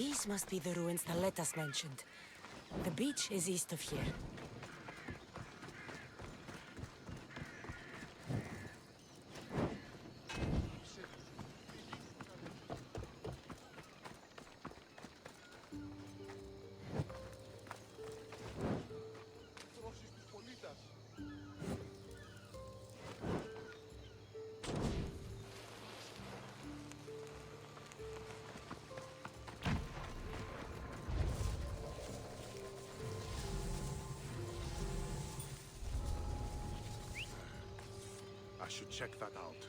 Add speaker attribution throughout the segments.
Speaker 1: These must be the ruins Taletas mentioned. The beach is east of here.
Speaker 2: I should check that out.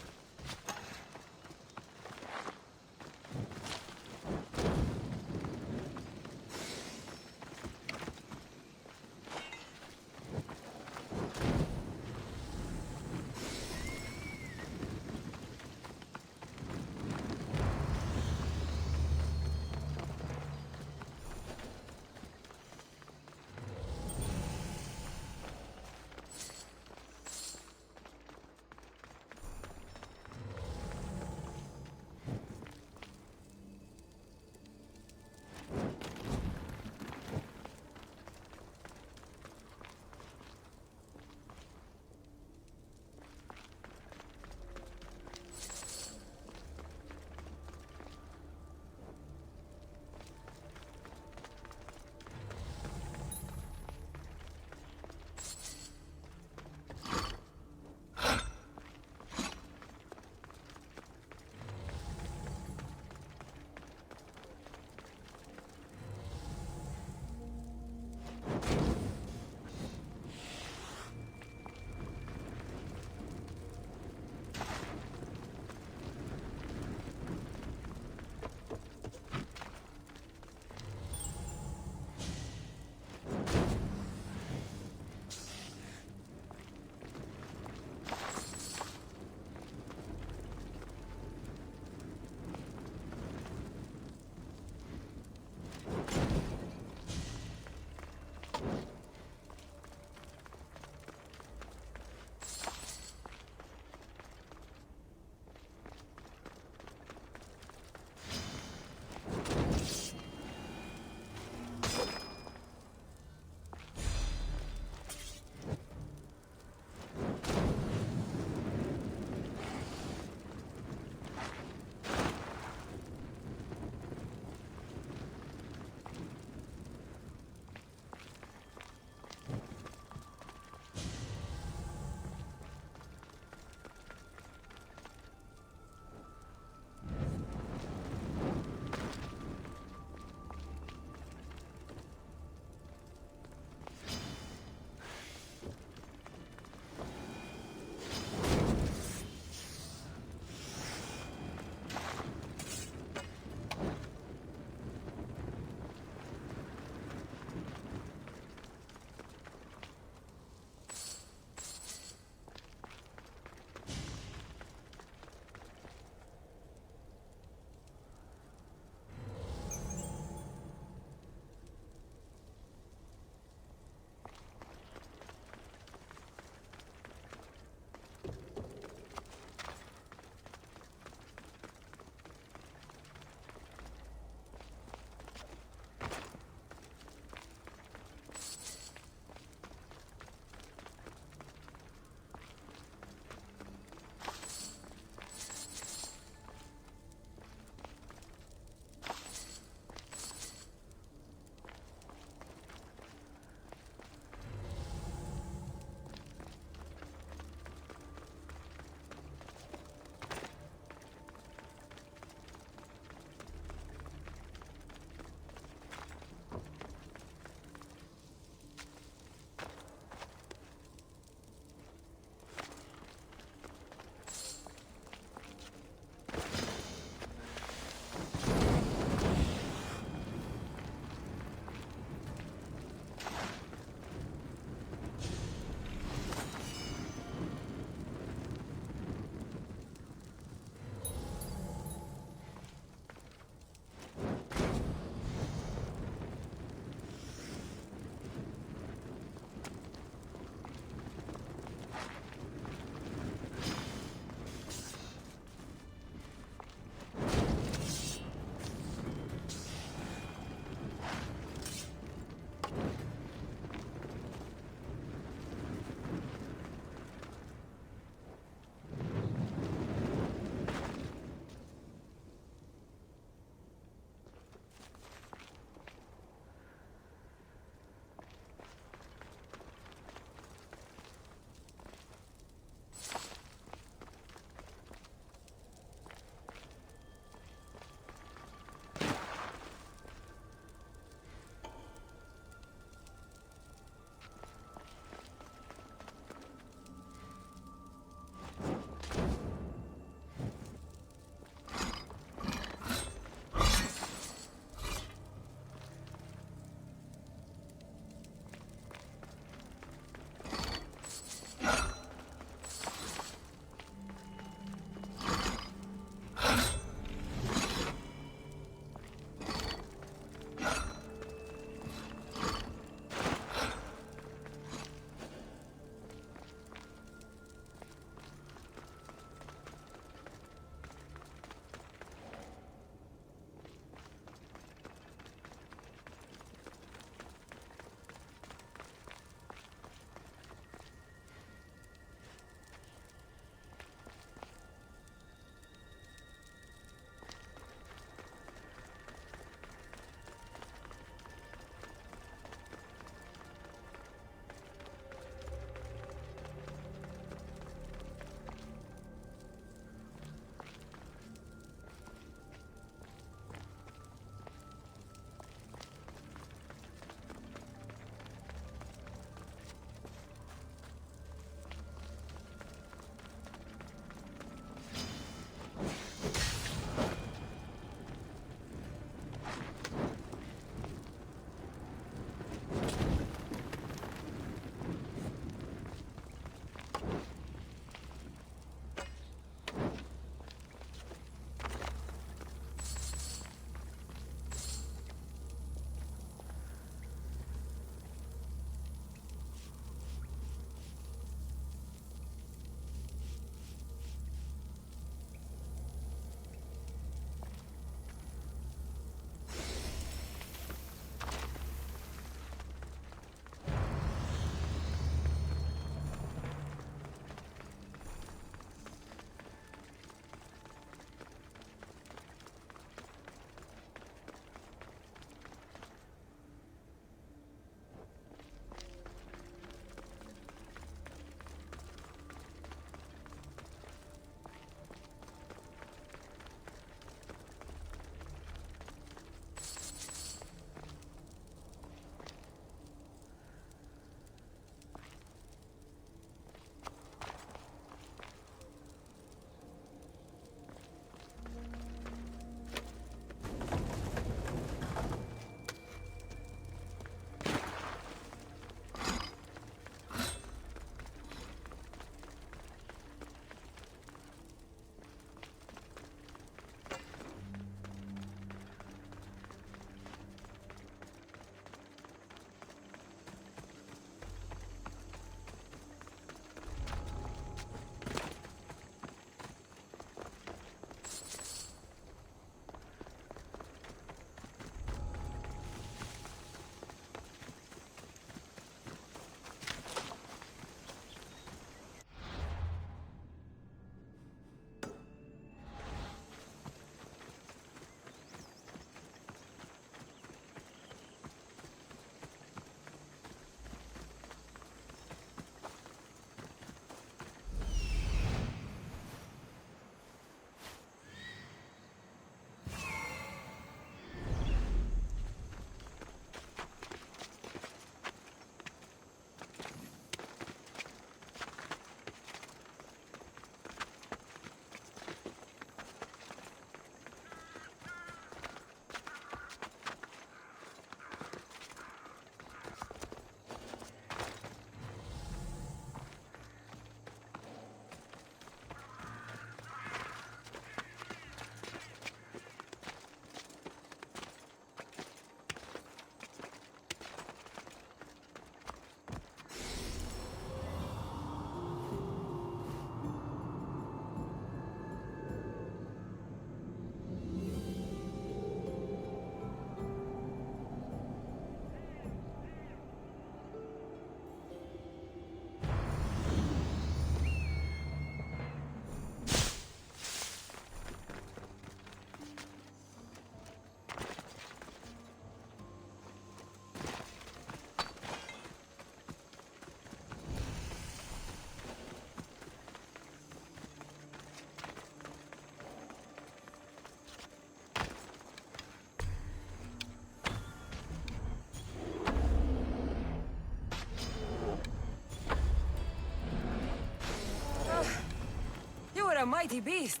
Speaker 1: a mighty beast.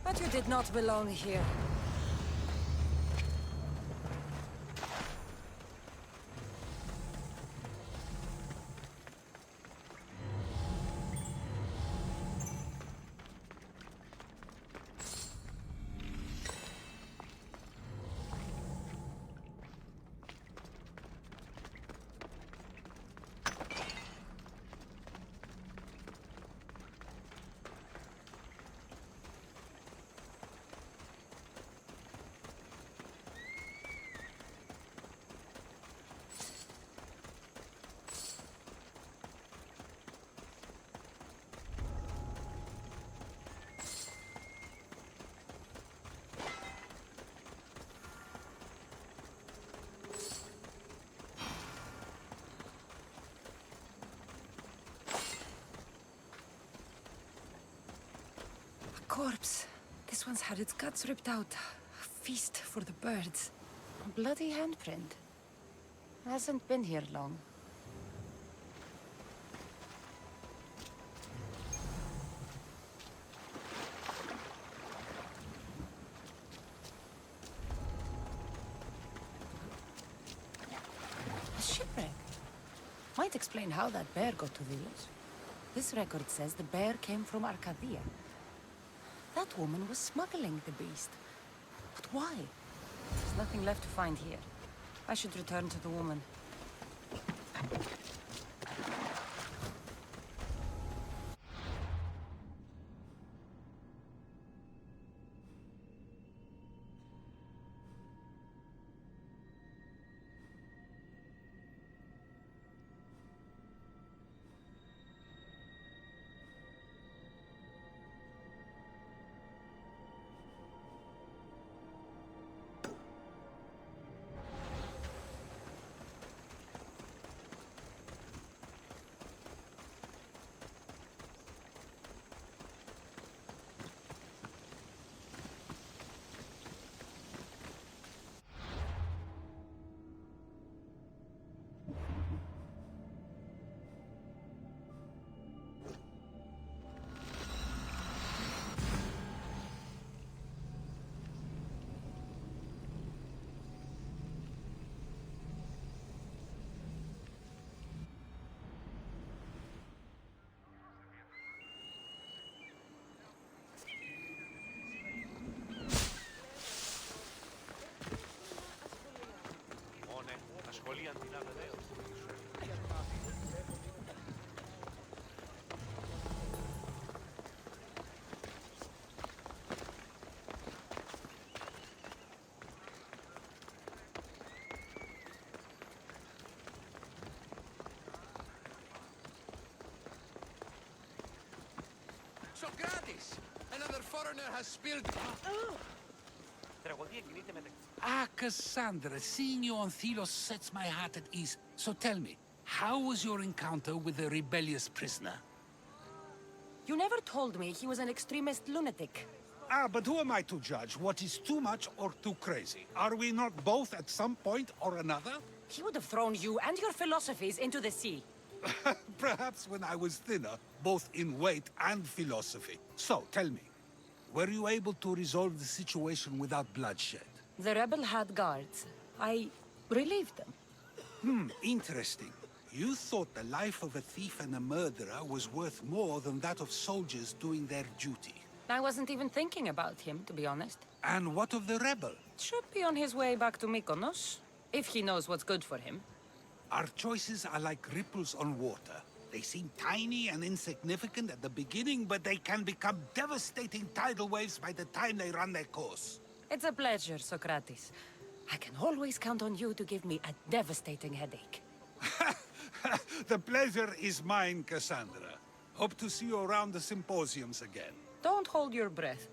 Speaker 1: But you did not belong here. Corpse. This one's had its guts ripped out. A feast for the birds. A bloody handprint. Hasn't been here long. A shipwreck. Might explain how that bear got to Vilos. This record says the bear came from Arcadia. That woman was smuggling the beast. But why? There's nothing left to find here. I should return to the woman.
Speaker 2: Socrates! Another foreigner has spilled...
Speaker 3: Cassandra, seeing you on Thelos sets my heart at ease. So tell me, how was your encounter with the rebellious prisoner?
Speaker 1: You never told me he was an extremist lunatic.
Speaker 3: But who am I to judge what is too much or too crazy? Are we not both at some point or another?
Speaker 1: He would have thrown you and your philosophies into the sea.
Speaker 3: Perhaps when I was thinner, both in weight and philosophy. So, tell me, were you able to resolve the situation without bloodshed?
Speaker 1: The rebel had guards. I relieved them.
Speaker 3: Interesting. You thought the life of a thief and a murderer was worth more than that of soldiers doing their duty.
Speaker 1: I wasn't even thinking about him, to be honest.
Speaker 3: And what of the rebel?
Speaker 1: Should be on his way back to Mykonos, if he knows what's good for him.
Speaker 3: Our choices are like ripples on water. They seem tiny and insignificant at the beginning, but they can become devastating tidal waves by the time they run their course.
Speaker 1: It's a pleasure, Socrates. I can always count on you to give me a devastating headache.
Speaker 3: The pleasure is mine, Cassandra. Hope to see you around the symposiums again.
Speaker 1: Don't hold your breath.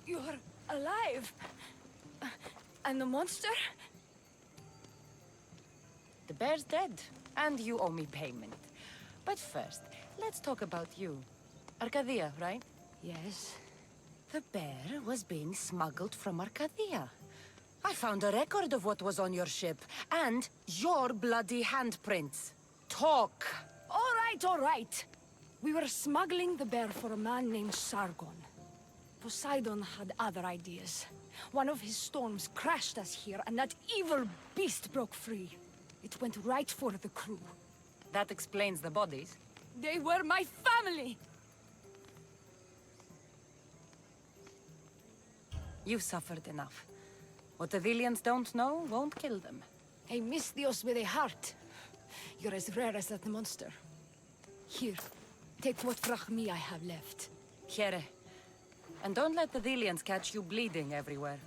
Speaker 4: You're alive? And the monster?
Speaker 1: bear's dead, and you owe me payment. But first, let's talk about you. Arcadia, right?
Speaker 4: Yes.
Speaker 1: The bear was being smuggled from Arcadia. I found a record of what was on your ship, and your bloody handprints. Talk!
Speaker 4: All right. We were smuggling the bear for a man named Sargon. Poseidon had other ideas. One of his storms crashed us here, and that evil beast broke free. It went right for the crew.
Speaker 1: That explains the bodies.
Speaker 4: They were my family!
Speaker 1: You've suffered enough. What the Villians don't know won't kill them.
Speaker 4: A Misthios with a heart. You're as rare as that monster. Here, take what frachmi I have left.
Speaker 1: Here. And don't let the Villians catch you bleeding everywhere.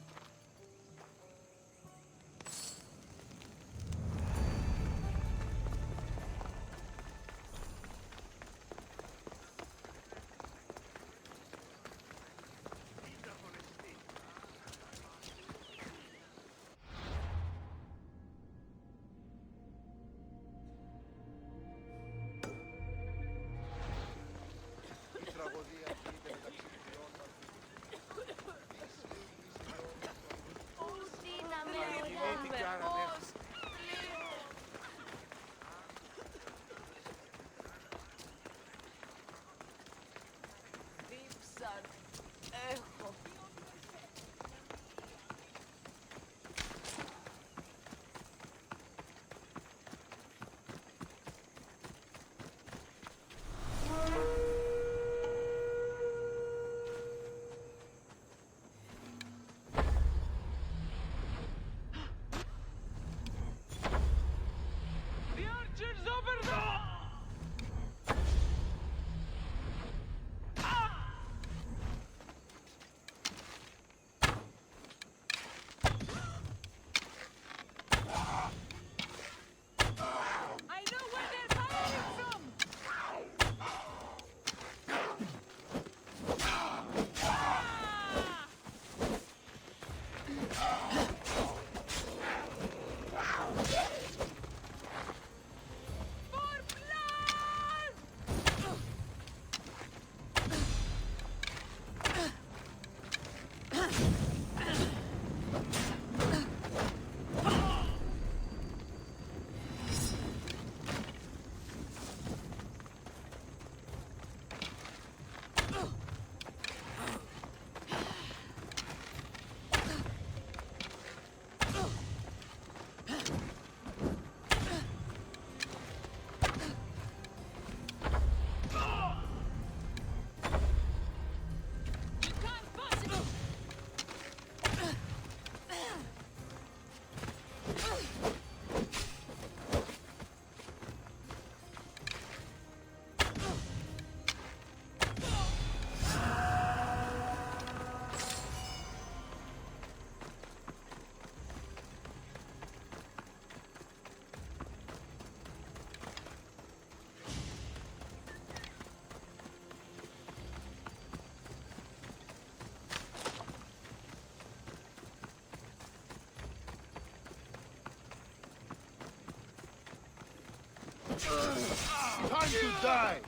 Speaker 5: Time to die!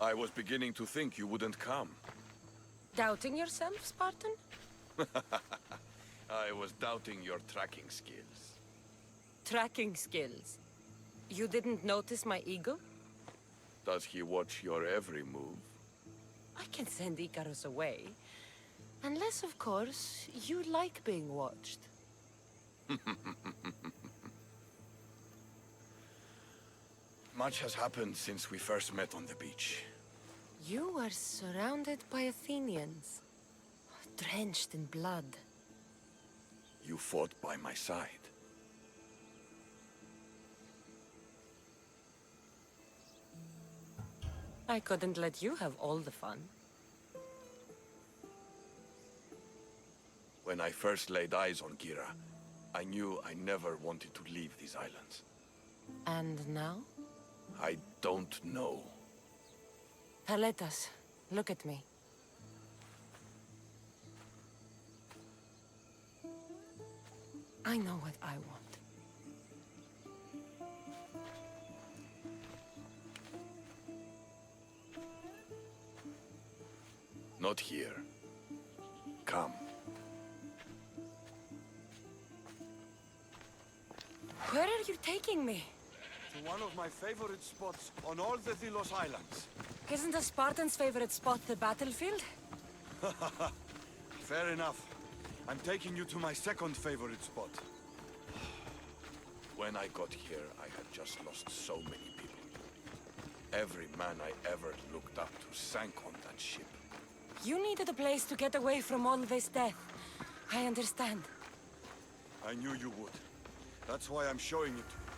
Speaker 6: I was beginning to think you wouldn't come.
Speaker 1: Doubting yourself, Spartan?
Speaker 5: I was doubting your tracking skills.
Speaker 1: Tracking skills. You didn't notice my ego?
Speaker 5: Does he watch your every move?
Speaker 1: I can send Icarus away. Unless, of course, you like being watched.
Speaker 5: Much has happened since we first met on the beach.
Speaker 1: You are surrounded by Athenians, drenched in blood.
Speaker 5: You fought by my side.
Speaker 1: I couldn't let you have all the fun.
Speaker 5: When I first laid eyes on Gira, I knew I never wanted to leave these islands.
Speaker 1: And now?
Speaker 5: I don't know.
Speaker 1: Alexios, look at me. I know what I want.
Speaker 5: Not here. Come.
Speaker 1: Where are you taking me?
Speaker 6: To one of my favorite spots on all the Delos Islands.
Speaker 1: Isn't a Spartan's favorite spot the battlefield?
Speaker 6: Fair enough. I'm taking you to my second favorite spot.
Speaker 5: When I got here, I had just lost so many people. Every man I ever looked up to sank on that ship.
Speaker 1: You needed a place to get away from all this death. I understand.
Speaker 6: I knew you would. That's why I'm showing it to you.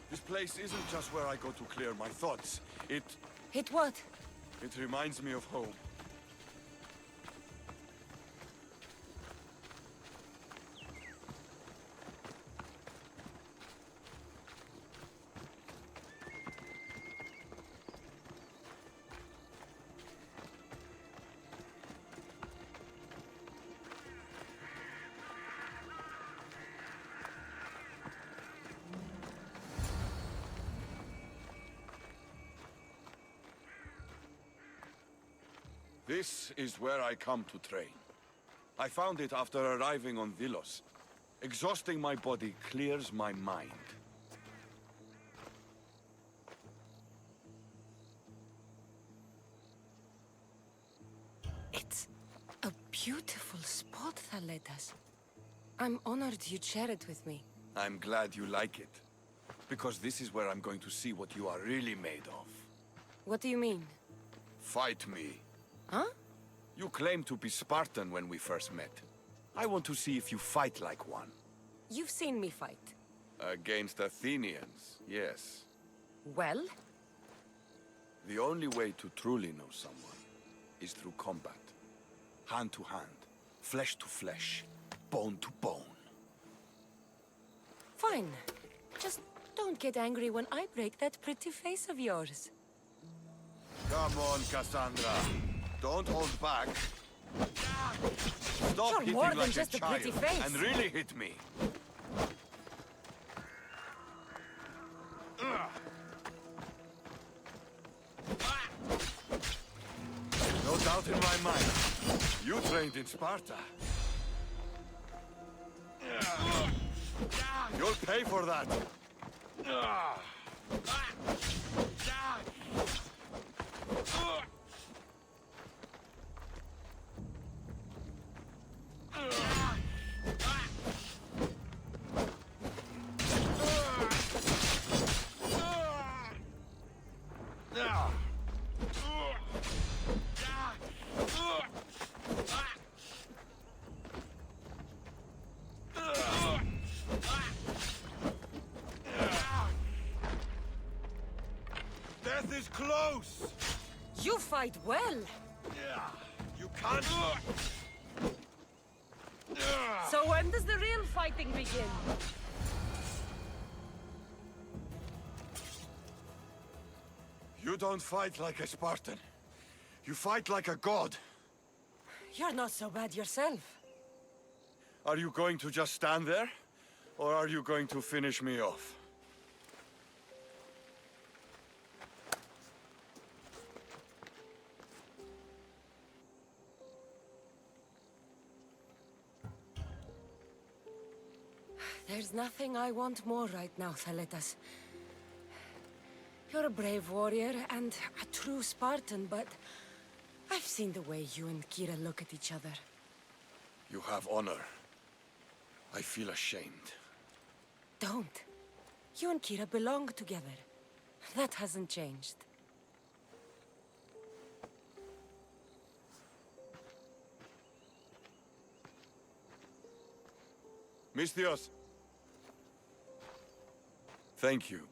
Speaker 6: This place isn't just where I go to clear my thoughts. It
Speaker 1: What?
Speaker 6: reminds me of home. This is where I come to train. I found it after arriving on Delos. Exhausting my body clears my mind.
Speaker 1: It's a beautiful spot, Alexios. I'm honored you'd share it with me.
Speaker 5: I'm glad you like it. Because this is where I'm going to see what you are really made of.
Speaker 1: What do you mean?
Speaker 5: Fight me.
Speaker 1: Huh?
Speaker 5: You claimed to be Spartan when we first met. I want to see if you fight like one.
Speaker 1: You've seen me fight.
Speaker 5: Against Athenians, yes.
Speaker 1: Well?
Speaker 5: The only way to truly know someone is through combat. Hand to hand, flesh to flesh, bone to bone.
Speaker 1: Fine. Just don't get angry when I break that pretty face of yours.
Speaker 6: Come on, Kassandra. Don't hold back. Stop
Speaker 1: You're
Speaker 6: hitting
Speaker 1: more than
Speaker 6: like
Speaker 1: just
Speaker 6: a
Speaker 1: a pretty
Speaker 6: child
Speaker 1: face.
Speaker 6: and really hit me. No doubt in my mind. You trained in Sparta. You'll pay for that. Death is close!
Speaker 1: You fight well.
Speaker 6: You can't...
Speaker 1: So when does the real fighting begin?
Speaker 6: You don't fight like a Spartan. You fight like a god.
Speaker 1: You're not so bad yourself.
Speaker 6: Are you going to just stand there? Or are you going to finish me off?
Speaker 1: There's nothing I want more right now, Thaletas. You're a brave warrior and a true Spartan, but I've seen the way you and Kira look at each other.
Speaker 5: You have honor. I feel ashamed.
Speaker 1: Don't. You and Kira belong together. That hasn't changed.
Speaker 5: Mistios! Thank you.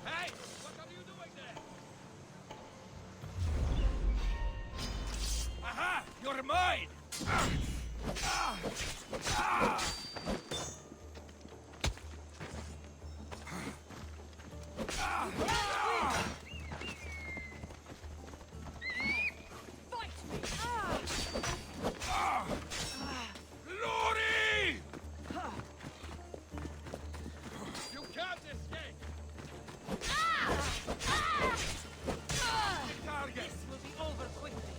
Speaker 2: Hey! What are you doing there? Aha! You're mine! Glory! You can't escape! Target!
Speaker 1: This will be over quickly.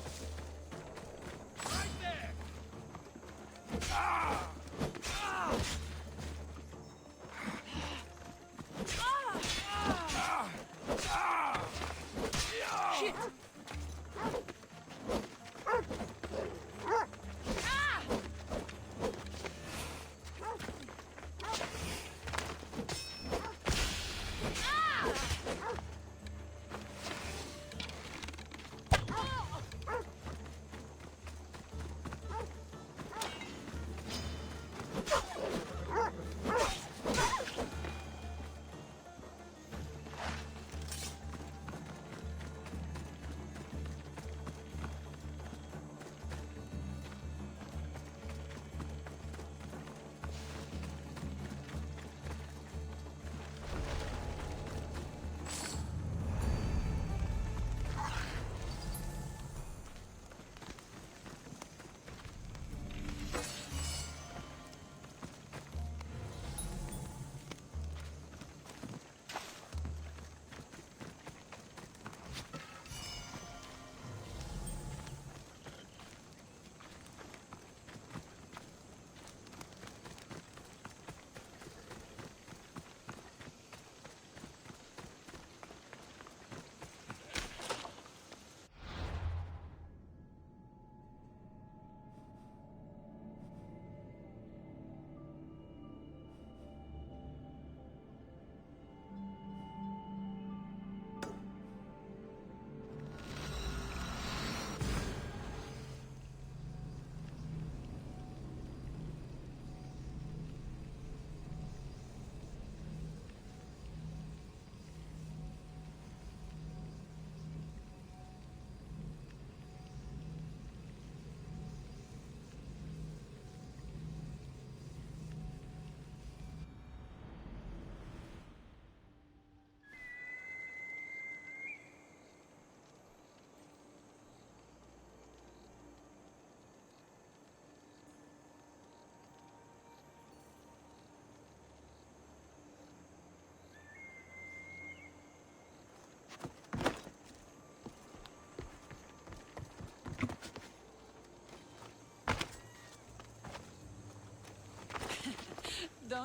Speaker 2: Right there!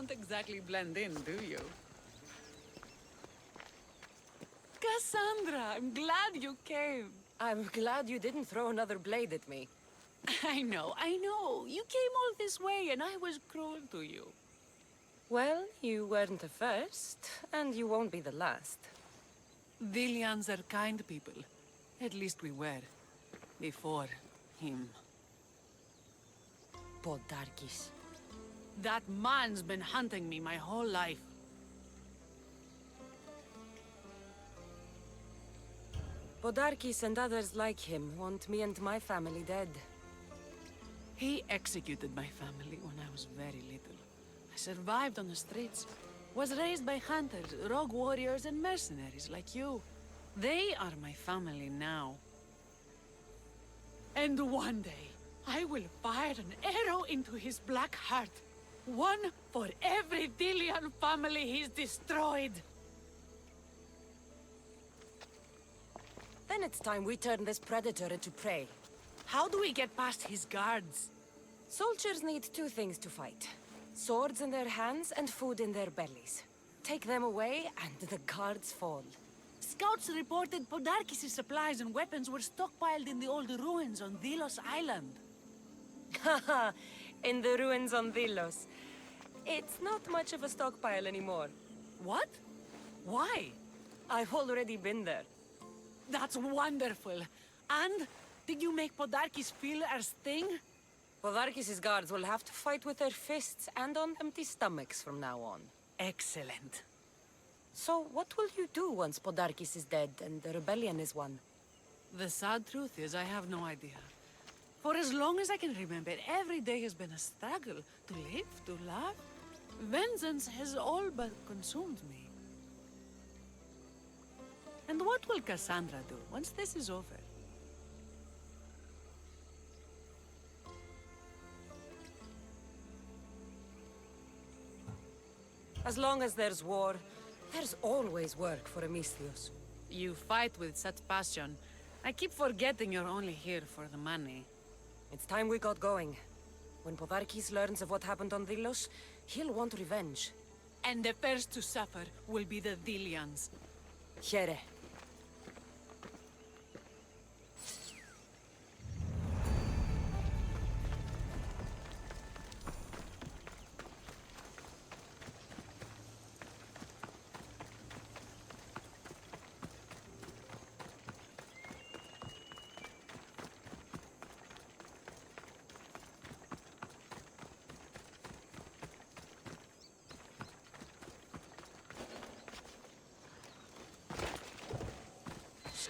Speaker 7: don't exactly blend in, do you? Kassandra, I'm glad you came.
Speaker 1: I'm glad you didn't throw another blade at me.
Speaker 7: I know. You came all this way and I was cruel to you.
Speaker 1: Well, you weren't the first, and you won't be the last.
Speaker 7: Dilians are kind people. At least we were. Before him.
Speaker 1: Podarkis.
Speaker 7: That man's been hunting me my whole life.
Speaker 1: Podarkis and others like him want me and my family dead.
Speaker 7: He executed my family when I was very little. I survived on the streets. Was raised by hunters, rogue warriors, and mercenaries like you. They are my family now. And one day, I will fire an arrow into his black heart. One for every Dilian family he's destroyed.
Speaker 1: Then it's time we turn this predator into prey.
Speaker 7: How do we get past his guards?
Speaker 1: Soldiers need two things to fight. Swords in their hands and food in their bellies. Take them away, and the guards fall.
Speaker 7: Scouts reported Podarkis' supplies and weapons were stockpiled in the old ruins on Delos Island.
Speaker 1: Haha, in the ruins on Delos. It's not much of a stockpile anymore.
Speaker 7: What? Why?
Speaker 1: I've already been there.
Speaker 7: That's wonderful. And did you make Podarkis feel our sting?
Speaker 1: Podarkis' guards will have to fight with their fists and on empty stomachs from now on.
Speaker 7: Excellent.
Speaker 1: So, what will you do once Podarkis is dead and the rebellion is won?
Speaker 7: The sad truth is, I have no idea. For as long as I can remember, every day has been a struggle. To live, to love. Vengeance has all but consumed me. And what will Kassandra do once this is over?
Speaker 1: As long as there's war, there's always work for Alexios.
Speaker 7: You fight with such passion. I keep forgetting you're only here for the money.
Speaker 1: It's time we got going. When Podarkis learns of what happened on Delos, he'll want revenge.
Speaker 7: And the first to suffer will be the Dilians.
Speaker 1: Here.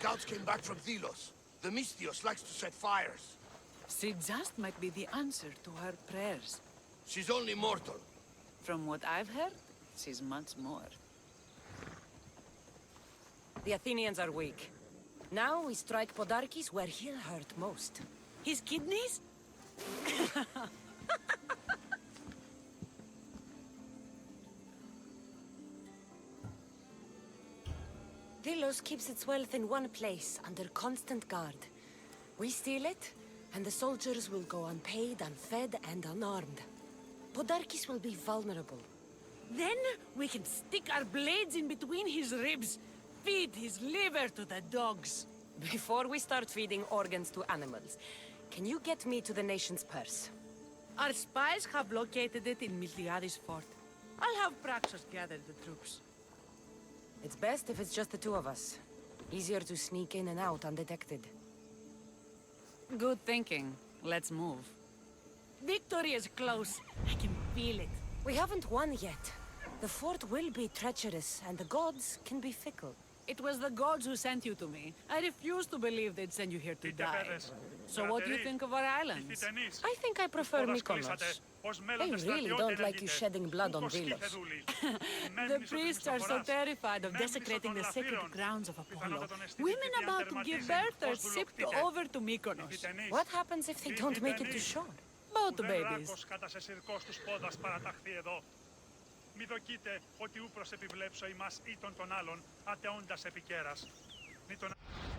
Speaker 8: Scouts came back from Delos. The Mystios likes to set fires.
Speaker 7: She just might be the answer to her prayers.
Speaker 8: She's only mortal.
Speaker 7: From what I've heard, she's much more.
Speaker 1: The Athenians are weak. Now we strike Podarkis where he'll hurt most.
Speaker 7: His kidneys?
Speaker 1: Delos keeps its wealth in one place, under constant guard. We steal it, and the soldiers will go unpaid, unfed, and unarmed. Podarkis will be vulnerable.
Speaker 7: Then we can stick our blades in between his ribs, feed his liver to the dogs.
Speaker 1: Before we start feeding organs to animals, can you get me to the nation's purse?
Speaker 7: Our spies have located it in Miltiades' fort. I'll have Praxos gather the troops.
Speaker 1: It's best if it's just the two of us. Easier to sneak in and out undetected.
Speaker 7: Good thinking. Let's move. Victory is close. I can feel it.
Speaker 1: We haven't won yet. The fort will be treacherous, and the gods can be fickle.
Speaker 7: It was the gods who sent you to me. I refuse to believe they'd send you here to die. So what do you think of our islands?
Speaker 1: I think I prefer Mykonos. They really don't like you shedding blood on Delos.
Speaker 7: The priests are so terrified of desecrating the sacred grounds of Apollo. Women about to give birth are shipped over to Mykonos.
Speaker 1: What happens if they don't make it to shore?
Speaker 7: Both babies.
Speaker 9: Μη δοκείτε ότι ούπρος επιβλέψω ημάς ήτον των άλλων, ατεώντας επικέρας.